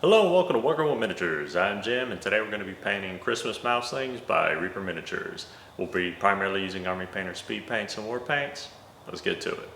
Hello and welcome to Working with Miniatures. I'm Jim and today we're going to be painting Christmas Mouselings by Reaper Miniatures. We'll be primarily using Army Painter speed paints and war paints. Let's get to it.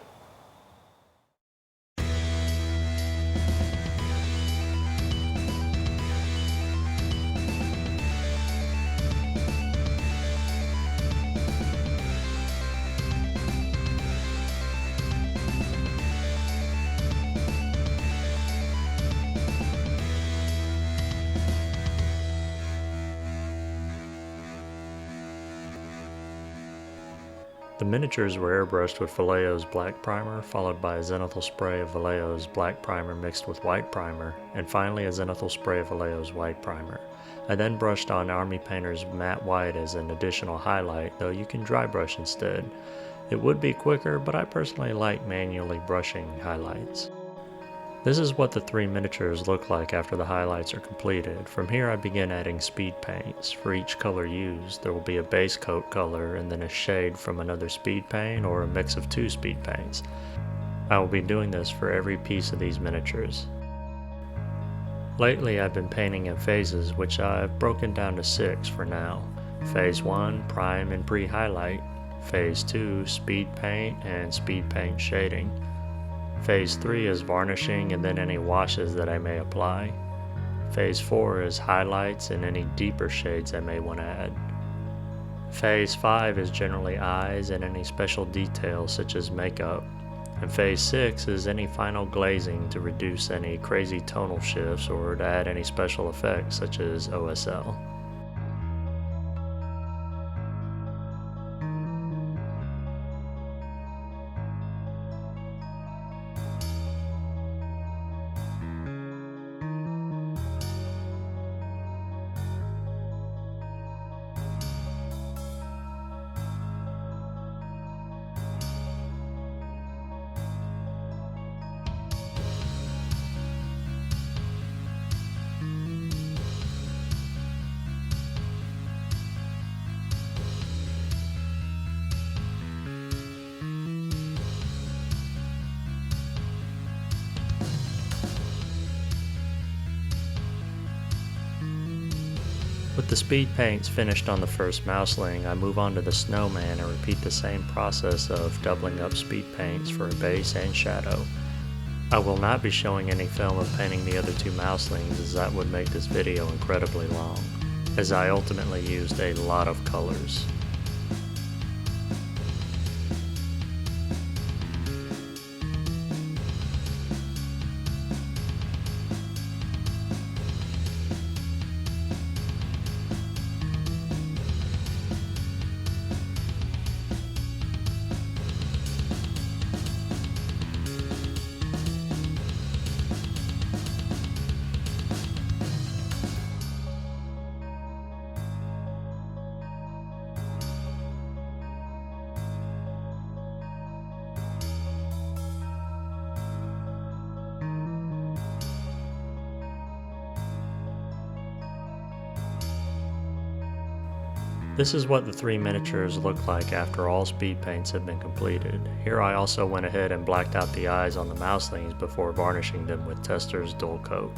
The miniatures were airbrushed with Vallejo's black primer, followed by a zenithal spray of Vallejo's black primer mixed with white primer, and finally a zenithal spray of Vallejo's white primer. I then brushed on Army Painter's matte white as an additional highlight, though you can dry brush instead. It would be quicker, but I personally like manually brushing highlights. This is what the three miniatures look like after the highlights are completed. From here I begin adding speed paints. For each color used, there will be a base coat color and then a shade from another speed paint or a mix of two speed paints. I will be doing this for every piece of these miniatures. Lately I've been painting in phases, which I've broken down to 6 for now. Phase 1, prime and pre-highlight. Phase 2, speed paint and speed paint shading. Phase 3 is varnishing and then any washes that I may apply. Phase 4 is highlights and any deeper shades I may want to add. Phase 5 is generally eyes and any special details such as makeup. And Phase 6 is any final glazing to reduce any crazy tonal shifts or to add any special effects such as OSL. With the speed paints finished on the first Mouseling, I move on to the Snowman and repeat the same process of doubling up speed paints for a base and shadow. I will not be showing any film of painting the other two Mouselings, as that would make this video incredibly long, as I ultimately used a lot of colors. This is what the three miniatures look like after all speed paints have been completed. Here I also went ahead and blacked out the eyes on the Mouselings before varnishing them with Tester's dual coat.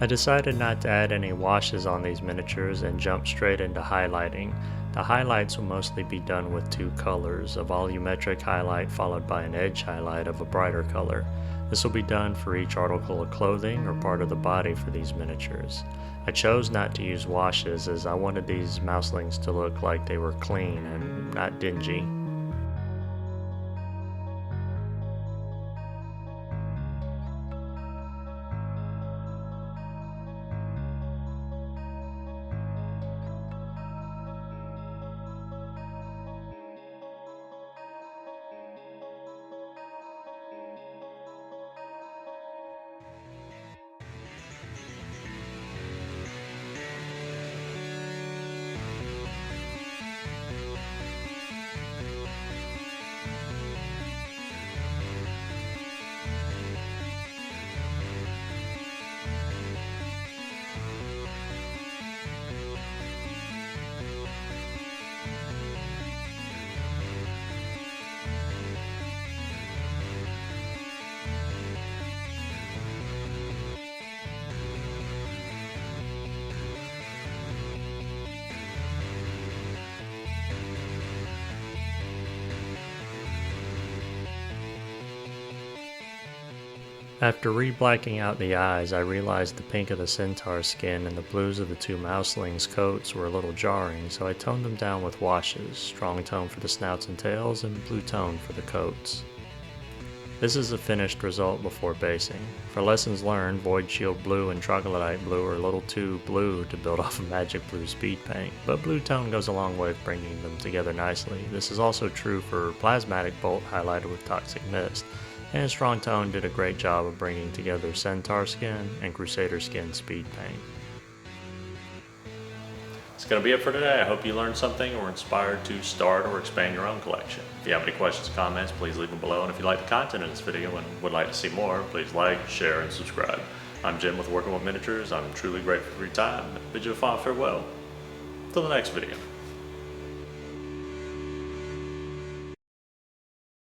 I decided not to add any washes on these miniatures and jump straight into highlighting. The highlights will mostly be done with two colors, a volumetric highlight followed by an edge highlight of a brighter color. This will be done for each article of clothing or part of the body for these miniatures. I chose not to use washes as I wanted these Mouselings to look like they were clean and not dingy. After re-blacking out the eyes, I realized the pink of the centaur skin and the blues of the two Mouselings' coats were a little jarring, so I toned them down with washes, strong tone for the snouts and tails, and blue tone for the coats. This is the finished result before basing. For lessons learned, Void Shield Blue and Troglodyte Blue are a little too blue to build off of Magic Blue speed paint, but blue tone goes a long way with bringing them together nicely. This is also true for Plasmatic Bolt highlighted with Toxic Mist, and Strong Tone did a great job of bringing together Centaur Skin and Crusader Skin speed paint. That's going to be it for today. I hope you learned something or were inspired to start or expand your own collection. If you have any questions or comments, please leave them below. And if you like the content of this video and would like to see more, please like, share, and subscribe. I'm Jim with Working with Miniatures. I'm truly grateful for your time. I bid you a fond farewell. Till the next video.